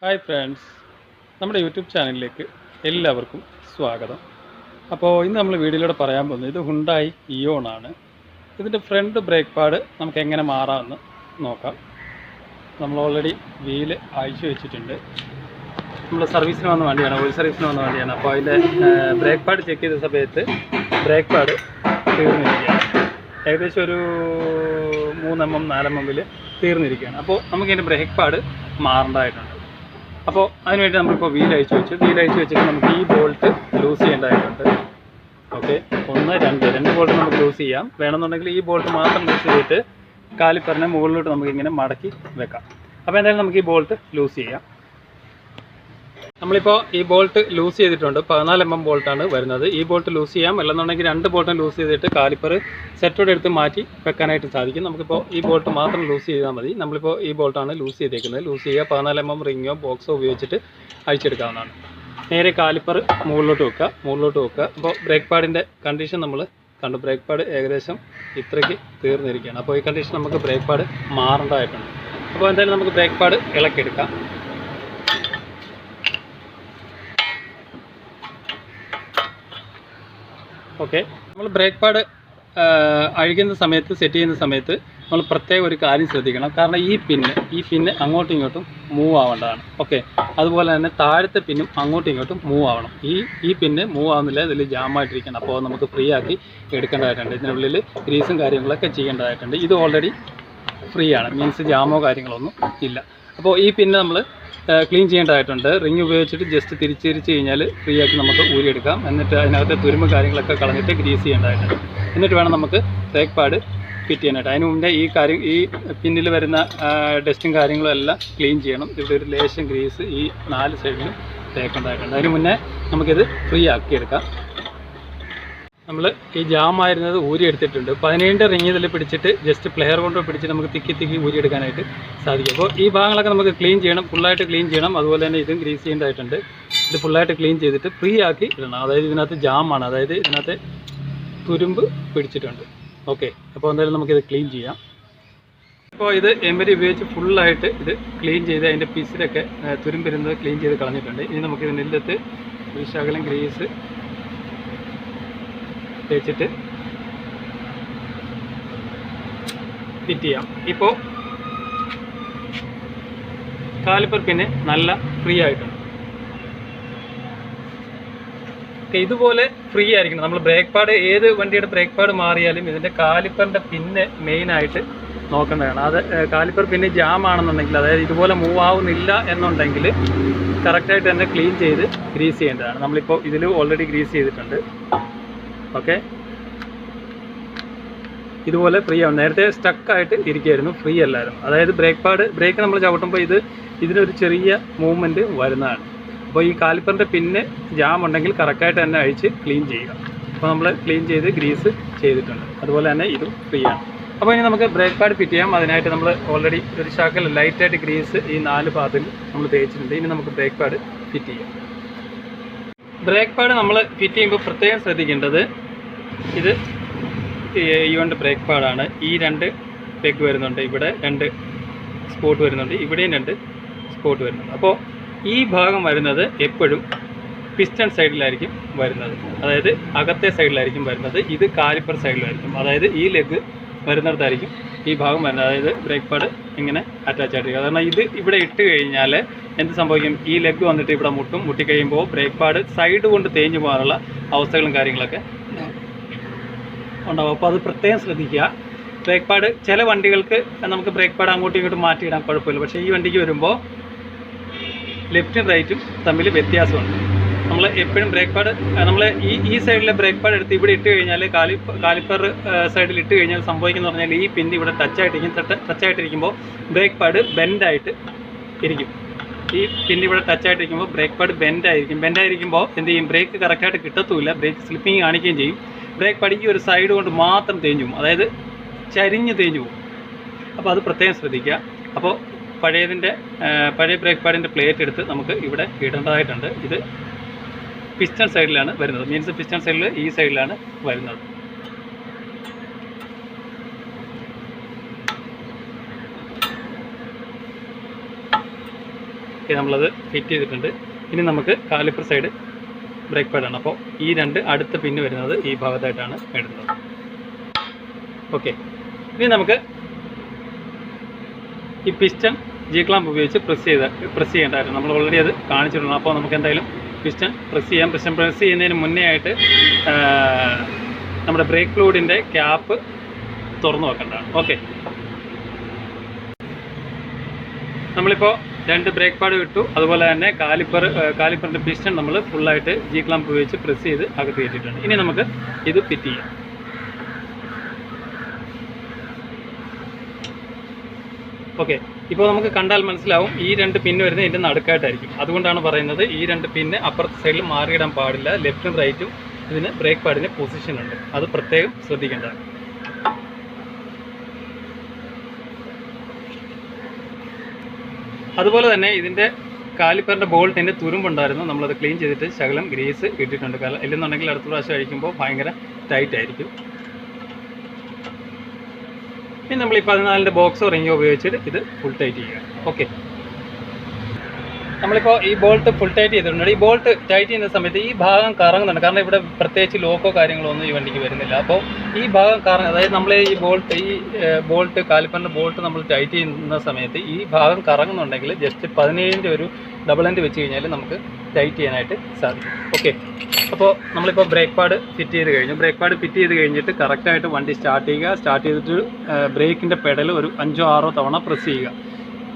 Hi friends, നമ്മുടെ YouTube ചാനലിലേക്ക് എല്ലാവർക്കും സ്വാഗതം. അപ്പോൾ ഇന്ന് നമ്മൾ വീഡിയോയിലൂടെ പറയാൻ പോകുന്നത് ഇത് ഹുണ്ടായി ഇയോണാണ്. ഇതിൻ്റെ ഫ്രണ്ട് ബ്രേക്ക് പാഡ് നമുക്ക് എങ്ങനെ മാറാമെന്ന് നോക്കാം. നമ്മൾ ഓൾറെഡി വീല് അഴിച്ചു വെച്ചിട്ടുണ്ട്. നമ്മൾ സർവീസിന് വന്ന വണ്ടിയാണ്, ഓയിൽ സർവീസിന് വന്ന വണ്ടിയാണ്. അപ്പോൾ അതിൻ്റെ ബ്രേക്ക് പാഡ് ചെക്ക് ചെയ്ത സമയത്ത് ബ്രേക്ക് പാഡ് തീർന്നിരിക്കുകയാണ്. ഏകദേശം ഒരു 3 mm 4 mm തീർന്നിരിക്കുകയാണ്. അപ്പോൾ നമുക്കിതിൻ്റെ ബ്രേക്ക് പാഡ് മാറേണ്ടതായിട്ടുണ്ട്. അപ്പോൾ അതിനുവേണ്ടി നമ്മളിപ്പോൾ വീൽ അഴിച്ചു വെച്ചിട്ട് നമുക്ക് ഈ ബോൾട്ട് ലൂസ് ചെയ്യേണ്ടതായിട്ടുണ്ട്. ഓക്കെ, 1 2 ബോൾട്ട് നമുക്ക് ലൂസ് ചെയ്യാം. വേണമെന്നുണ്ടെങ്കിൽ ഈ ബോൾട്ട് മാത്രം ലൂസ് ചെയ്തിട്ട് കാലിപ്പറിനെ മുകളിലോട്ട് നമുക്കിങ്ങനെ മടക്കി വെക്കാം. അപ്പോൾ എന്തായാലും നമുക്ക് ഈ ബോൾട്ട് ലൂസ് ചെയ്യാം. നമ്മളിപ്പോൾ ഈ ബോൾട്ട് ലൂസ് ചെയ്തിട്ടുണ്ട്. 14 mm ബോൾട്ടാണ് വരുന്നത്. ഈ ബോൾട്ട് ലൂസ് ചെയ്യാം, അല്ലെന്നുണ്ടെങ്കിൽ 2 ബോൾട്ടും ലൂസ് ചെയ്തിട്ട് കാലിപ്പർ സെറ്റോടെ എടുത്ത് മാറ്റി വെക്കാനായിട്ട് സാധിക്കും. നമുക്കിപ്പോൾ ഈ ബോൾട്ട് മാത്രം ലൂസ് ചെയ്താൽ മതി. നമ്മളിപ്പോൾ ഈ ബോൾട്ടാണ് ലൂസ് ചെയ്തേക്കുന്നത്. ലൂസ് ചെയ്യുക, 14 mm റിങ്ങോ ബോക്സോ ഉപയോഗിച്ചിട്ട് അഴിച്ചെടുക്കാവുന്നതാണ്. നേരെ കാലിപ്പർ മുകളിലോട്ട് വെക്കുക. അപ്പോൾ ബ്രേക്ക് പാഡിൻ്റെ കണ്ടീഷൻ നമ്മൾ കണ്ടു. ബ്രേക്ക് പാഡ് ഏകദേശം ഇത്രയ്ക്ക് തീർന്നിരിക്കുകയാണ്. അപ്പോൾ ഈ കണ്ടീഷൻ നമുക്ക് ബ്രേക്ക് പാഡ് മാറേണ്ടതായിട്ടുണ്ട്. അപ്പോൾ എന്തായാലും നമുക്ക് ബ്രേക്ക് പാഡ് ഇളക്കിയെടുക്കാം. ഓക്കെ, നമ്മൾ ബ്രേക്ക് പാഡ് അഴിക്കുന്ന സമയത്ത്, സെറ്റ് ചെയ്യുന്ന സമയത്ത് നമ്മൾ പ്രത്യേകം ഒരു കാര്യം ശ്രദ്ധിക്കണം. കാരണം ഈ പിന്ന് അങ്ങോട്ടും ഇങ്ങോട്ടും മൂവ് ആവേണ്ടതാണ്. ഓക്കെ, അതുപോലെ തന്നെ താഴത്തെ പിന്നും അങ്ങോട്ടും ഇങ്ങോട്ടും മൂവ് ആവണം. ഈ പിന്ന് മൂവ് ആവുന്നില്ല, ഇതിൽ ജാമായിട്ടിരിക്കണം. അപ്പോൾ നമുക്ക് ഫ്രീ ആക്കി എടുക്കേണ്ടതായിട്ടുണ്ട്. ഇതിനുള്ളിൽ ഗ്രീസും കാര്യങ്ങളൊക്കെ ചെയ്യേണ്ടതായിട്ടുണ്ട്. ഇത് ഓൾറെഡി ഫ്രീ ആണ്, മീൻസ് ജാമോ കാര്യങ്ങളൊന്നും ഇല്ല. അപ്പോൾ ഈ പിന്ന് നമ്മൾ ക്ലീൻ ചെയ്യേണ്ടതായിട്ടുണ്ട്. റിങ് ഉപയോഗിച്ചിട്ട് ജസ്റ്റ് തിരിച്ച് കഴിഞ്ഞാൽ ഫ്രീ ആക്കി നമുക്ക് ഊരിയെടുക്കാം. എന്നിട്ട് അതിനകത്തെ തുരുമ്പ് കാര്യങ്ങളൊക്കെ കളഞ്ഞിട്ട് ഗ്രീസ് ചെയ്യേണ്ടതായിട്ടുണ്ട്. എന്നിട്ട് വേണം നമുക്ക് ബ്രേക്ക് പാഡ് ഫിറ്റ് ചെയ്യാനായിട്ട്. അതിന് മുന്നേ ഈ പിന്നിൽ വരുന്ന ഡസ്റ്റും കാര്യങ്ങളും എല്ലാം ക്ലീൻ ചെയ്യണം. ഇവിടെ ഒരു ലേശം ഗ്രീസ് ഈ 4 സൈഡിലും തേക്കേണ്ടതായിട്ടുണ്ട്. അതിന് മുന്നേ നമുക്കിത് ഫ്രീ ആക്കിയെടുക്കാം. നമ്മൾ ഈ ജാമായിരുന്നത് ഊരിയെടുത്തിട്ടുണ്ട്. 17 റിങ് ഇതിൽ പിടിച്ചിട്ട് ജസ്റ്റ് പ്ലെയർ കൊണ്ട് പിടിച്ചിട്ട് നമുക്ക് തിക്കി ഊരിയെടുക്കാനായിട്ട് സാധിക്കും. അപ്പോൾ ഈ ഭാഗങ്ങളൊക്കെ നമുക്ക് ക്ലീൻ ചെയ്യണം, ഫുള്ളായിട്ട് ക്ലീൻ ചെയ്യണം. അതുപോലെ തന്നെ ഇതും ഗ്രീസ് ചെയ്യേണ്ടതായിട്ടുണ്ട്. ഇത് ഫുള്ളായിട്ട് ക്ലീൻ ചെയ്തിട്ട് ഫ്രീ ആക്കി ഇടണം. അതായത് ഇതിനകത്ത് ജാമാണ്, അതായത് ഇതിനകത്ത് തുരുമ്പ് പിടിച്ചിട്ടുണ്ട്. ഓക്കെ, അപ്പോൾ എന്തായാലും നമുക്കിത് ക്ലീൻ ചെയ്യാം. അപ്പോൾ ഇത് എമ്പരി ഉപയോഗിച്ച് ഫുള്ളായിട്ട് ഇത് ക്ലീൻ ചെയ്ത് അതിൻ്റെ പീസിലൊക്കെ തുരുമ്പിരുന്നത് ക്ലീൻ ചെയ്ത് കളഞ്ഞിട്ടുണ്ട്. ഇനി നമുക്ക് ഇതിനകത്ത് ഒരു ശകലം ഗ്രീസ് തേച്ചിട്ട് ഫിറ്റ് ചെയ്യാം. ഇപ്പോൾ കാലിപ്പർ പിന്നെ നല്ല ഫ്രീ ആയിട്ടുണ്ട്. ഇതുപോലെ ഫ്രീ ആയിരിക്കണം. നമ്മൾ ബ്രേക്ക് പാഡ്, ഏത് വണ്ടിയുടെ ബ്രേക്ക് പാഡ് മാറിയാലും ഇതിൻ്റെ കാലിപ്പറിൻ്റെ പിന്നെ മെയിനായിട്ട് നോക്കേണ്ടതാണ്. അത് കാലിപ്പർ പിന്നെ ജാം ആണെന്നുണ്ടെങ്കിൽ, അതായത് ഇതുപോലെ മൂവ് ആവുന്നില്ല എന്നുണ്ടെങ്കിൽ കറക്റ്റായിട്ട് തന്നെ ക്ലീൻ ചെയ്ത് ഗ്രീസ് ചെയ്യേണ്ടതാണ്. നമ്മളിപ്പോൾ ഇതിൽ ഓൾറെഡി ഗ്രീസ് ചെയ്തിട്ടുണ്ട്. ഓക്കെ, ഇതുപോലെ ഫ്രീ ആവും. നേരത്തെ സ്റ്റക്കായിട്ട് ഇരിക്കുകയായിരുന്നു, ഫ്രീ അല്ലായിരുന്നു. അതായത് ബ്രേക്ക് നമ്മൾ ചവിട്ടുമ്പോൾ ഇതിനൊരു ചെറിയ മൂവ്മെൻറ്റ് വരുന്നതാണ്. അപ്പോൾ ഈ കാലിപ്പറിൻ്റെ പിന്നെ ജാം ഉണ്ടെങ്കിൽ കറക്റ്റായിട്ട് തന്നെ അഴിച്ച് ക്ലീൻ ചെയ്യുക. അപ്പോൾ നമ്മൾ ക്ലീൻ ചെയ്ത് ഗ്രീസ് ചെയ്തിട്ടുണ്ട്. അതുപോലെ തന്നെ ഇതും ഫ്രീ ആണ്. അപ്പോൾ ഇനി നമുക്ക് ബ്രേക്ക് പാഡ് ഫിറ്റ് ചെയ്യാം. അതിനായിട്ട് നമ്മൾ ഓൾറെഡി ഒരു ശകലം ലൈറ്റായിട്ട് ഗ്രീസ് ഈ 4 ഭാഗത്തിൽ നമ്മൾ തേച്ചിട്ടുണ്ട്. ഇനി നമുക്ക് ബ്രേക്ക് പാഡ് ഫിറ്റ് ചെയ്യാം. ബ്രേക്ക് പാഡ് നമ്മൾ ഫിറ്റ് ചെയ്യുമ്പോൾ പ്രത്യേകം ശ്രദ്ധിക്കേണ്ടത്, ഇത് ഇയോണിൻ്റെ ബ്രേക്ക് പാഡാണ്. ഈ 2 പെഗ് വരുന്നുണ്ട്, ഇവിടെ 2 സ്പോട്ട് വരുന്നുണ്ട്, ഇവിടെയും 2 സ്പോട്ട് വരുന്നുണ്ട്. അപ്പോൾ ഈ ഭാഗം വരുന്നത് എപ്പോഴും പിസ്റ്റൺ സൈഡിലായിരിക്കും വരുന്നത്, അതായത് അകത്തെ സൈഡിലായിരിക്കും വരുന്നത്. ഇത് കാലിപ്പർ സൈഡിലായിരിക്കും, അതായത് ഈ ലെഗ് വരുന്നിടത്തായിരിക്കും ഈ ഭാഗം വരുന്നത്. അതായത് ബ്രേക്ക് പാഡ് ഇങ്ങനെ അറ്റാച്ച് ആയിട്ടിരിക്കും. കാരണം ഇത് ഇവിടെ ഇട്ട് കഴിഞ്ഞാൽ എന്ത് സംഭവിക്കും, ഈ ലെഗ് വന്നിട്ട് ഇവിടെ മുട്ടിക്കഴിയുമ്പോൾ ബ്രേക്ക് പാഡ് സൈഡ് കൊണ്ട് തേഞ്ഞു പോകാനുള്ള അവസ്ഥകളും കാര്യങ്ങളൊക്കെ ഉണ്ടാവും. അപ്പോൾ അത് പ്രത്യേകം ശ്രദ്ധിക്കുക. ബ്രേക്ക് പാഡ് ചില വണ്ടികൾക്ക് നമുക്ക് ബ്രേക്ക് പാഡ് അങ്ങോട്ടും ഇങ്ങോട്ടും മാറ്റിയിടാൻ കുഴപ്പമില്ല. പക്ഷേ ഈ വണ്ടിക്ക് വരുമ്പോൾ ലെഫ്റ്റും റൈറ്റും തമ്മിൽ വ്യത്യാസമുണ്ട്. നമ്മൾ എപ്പോഴും ബ്രേക്ക് പാഡ് നമ്മൾ ഈ സൈഡിലെ ബ്രേക്ക് പാഡ് എടുത്ത് ഇവിടെ ഇട്ട് കഴിഞ്ഞാൽ, കാലിപ്പർ സൈഡിൽ ഇട്ട് കഴിഞ്ഞാൽ സംഭവിക്കുന്നത് പറഞ്ഞാൽ ഈ പിന്ന് ഇവിടെ ടച്ചായിട്ടിരിക്കുമ്പോൾ ബ്രേക്ക് പാഡ് ബെൻഡായിട്ട് ഇരിക്കും. ഈ പിന്ന് ഇവിടെ ടച്ചായിട്ടിരിക്കുമ്പോൾ ബ്രേക്ക് പാഡ് ബെൻഡായിരിക്കുമ്പോൾ എന്ത് ചെയ്യും, ബ്രേക്ക് കറക്റ്റായിട്ട് കിട്ടത്തുമില്ല, ബ്രേക്ക് സ്ലിപ്പിങ് കാണിക്കുകയും ചെയ്യും. ബ്രേക്ക് പാഡ് ഈ ഒരു സൈഡ് കൊണ്ട് മാത്രം തേഞ്ഞു പോകും, അതായത് ചരിഞ്ഞ് തേഞ്ഞു പോകും. അപ്പോൾ അത് പ്രത്യേകം ശ്രദ്ധിക്കുക. അപ്പോൾ പഴയ ബ്രേക്ക് പാഡിൻ്റെ പ്ലേറ്റ് എടുത്ത് നമുക്ക് ഇവിടെ ഇടേണ്ടതായിട്ടുണ്ട്. ഇത് പിസ്റ്റൺ സൈഡിലാണ് വരുന്നത്, മീൻസ് പിസ്റ്റൺ സൈഡിൽ ഈ സൈഡിലാണ് വരുന്നത്. നമ്മളത് ഫിറ്റ് ചെയ്തിട്ടുണ്ട്. ഇനി നമുക്ക് കാലിപ്പർ സൈഡ് ബ്രേക്ക് പാഡാണ്. അപ്പോൾ ഈ രണ്ട് അടുത്ത പിന്ന് വരുന്നത് ഈ ഭാഗത്തായിട്ടാണ് ഇടുന്നത്. ഓക്കെ, ഇനി നമുക്ക് ഈ പിസ്റ്റൺ ജി ക്ലാമ്പ് ഉപയോഗിച്ച് പ്രസ് ചെയ്യേണ്ടതായിരുന്നു. നമ്മൾ ഓൾറെഡി അത് കാണിച്ചിട്ടുണ്ട്. അപ്പോൾ നമുക്ക് എന്തായാലും പിസ്റ്റൺ പ്രസ് ചെയ്യാം. പിസ്റ്റൺ പ്രസ് ചെയ്യുന്നതിന് മുന്നേ ആയിട്ട് നമ്മുടെ ബ്രേക്ക് ഫ്ലൂയിഡിൻ്റെ ക്യാപ്പ് തുറന്നു വെക്കേണ്ടതാണ്. ഓക്കെ, നമ്മളിപ്പോൾ രണ്ട് ബ്രേക്ക് പാഡ് ഇട്ടു. അതുപോലെ തന്നെ കാലിപ്പറിൻ്റെ പിസ്റ്റൺ നമ്മൾ ഫുള്ളായിട്ട് ജി ക്ലാമ്പ് ഉപയോഗിച്ച് പ്രസ് ചെയ്ത് അകത്ത് കയറ്റിയിട്ടുണ്ട്. ഇനി നമുക്ക് ഇത് ഫിറ്റ് ചെയ്യാം. ഓക്കെ, ഇപ്പോൾ നമുക്ക് കണ്ടാൽ മനസ്സിലാവും ഈ രണ്ട് പിന്ന് വരുന്നത് ഇതിൻ്റെ നടുക്കായിട്ടായിരിക്കും. അതുകൊണ്ടാണ് പറയുന്നത് ഈ രണ്ട് പിന്ന് അപ്പുറത്തെ സൈഡിൽ മാറിയിടാൻ പാടില്ല. ലെഫ്റ്റും റൈറ്റും ഇതിന് ബ്രേക്ക് പാഡിന് പൊസിഷൻ ഉണ്ട്. അത് പ്രത്യേകം ശ്രദ്ധിക്കേണ്ടതാണ്. അതുപോലെ തന്നെ ഇതിൻ്റെ കാലിപ്പറിൻ്റെ ബോൾട്ടിൻ്റെ തുരുമ്പുണ്ടായിരുന്നു. നമ്മളത് ക്ലീൻ ചെയ്തിട്ട് ശകലം ഗ്രീസ് ഇട്ടിട്ടുണ്ട്. കാരണം ഇല്ലെന്നുണ്ടെങ്കിൽ അടുത്ത പ്രാവശ്യം അഴിക്കുമ്പോൾ ഭയങ്കര ടൈറ്റ് ആയിരിക്കും. ഇനി നമ്മൾ ഈ 14-ൻ്റെ ബോക്സോ റിങ്ങോ ഉപയോഗിച്ചിട്ട് ഇത് ഫുൾ ടൈറ്റ് ചെയ്യുക. ഓക്കെ, നമ്മളിപ്പോൾ ഈ ബോൾട്ട് ഫുൾ ടൈറ്റ് ചെയ്തിട്ടുണ്ട്. ഈ ബോൾട്ട് ടൈറ്റ് ചെയ്യുന്ന സമയത്ത് ഈ ഭാഗം കറങ്ങുന്നുണ്ട്. കാരണം ഇവിടെ പ്രത്യേകിച്ച് ലോക്കോ കാര്യങ്ങളോ ഒന്നും ഈ വണ്ടിക്ക് വരുന്നില്ല. അപ്പോൾ ഈ ഭാഗം അതായത് നമ്മൾ ഈ ബോൾട്ട് കാലിപ്പറിൻ്റെ ബോൾട്ട് നമ്മൾ ടൈറ്റ് ചെയ്യുന്ന സമയത്ത് ഈ ഭാഗം കറങ്ങുന്നുണ്ടെങ്കിൽ ജസ്റ്റ് 17-ൻ്റെ ഒരു ഡബിൾ എൻഡ് വെച്ച് കഴിഞ്ഞാൽ നമുക്ക് ടൈറ്റ് ചെയ്യാനായിട്ട് സാധിക്കും. ഓക്കെ, അപ്പോൾ നമ്മളിപ്പോൾ ബ്രേക്ക് പാഡ് ഫിറ്റ് ചെയ്ത് കഴിഞ്ഞു. ബ്രേക്ക് പാഡ് ഫിറ്റ് ചെയ്ത് കഴിഞ്ഞിട്ട് കറക്റ്റായിട്ട് വണ്ടി സ്റ്റാർട്ട് ചെയ്യുക. സ്റ്റാർട്ട് ചെയ്തിട്ട് ബ്രേക്കിൻ്റെ പെഡൽ ഒരു 5-6 തവണ പ്രസ് ചെയ്യുക.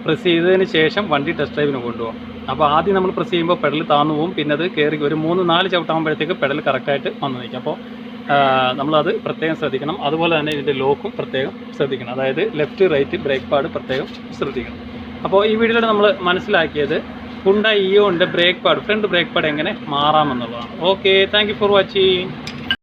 പ്രസ് ചെയ്തതിന് ശേഷം വണ്ടി ടെസ്റ്റ് ഡ്രൈവിന് കൊണ്ടുപോകാം. അപ്പോൾ ആദ്യം നമ്മൾ പ്രസ് ചെയ്യുമ്പോൾ പെഡൽ താന്നു പോകും. പിന്നെ അത് കയറി ഒരു 3-4 ചവിട്ടാകുമ്പോഴത്തേക്ക് പെഡൽ കറക്റ്റായിട്ട് വന്നു നിൽക്കും. അപ്പോൾ നമ്മളത് പ്രത്യേകം ശ്രദ്ധിക്കണം. അതുപോലെ തന്നെ ഇതിൻ്റെ ലോക്കും പ്രത്യേകം ശ്രദ്ധിക്കണം. അതായത് ലെഫ്റ്റ് റൈറ്റ് ബ്രേക്ക് പാഡ് പ്രത്യേകം ശ്രദ്ധിക്കണം. അപ്പോൾ ഈ വീഡിയോയിൽ നമ്മൾ മനസ്സിലാക്കിയത് Hyundai ഇയോൻ്റെ brake pad front brake pad എങ്ങനെ മാറാമെന്നുള്ളതാണ്. Okay, thank you for watching.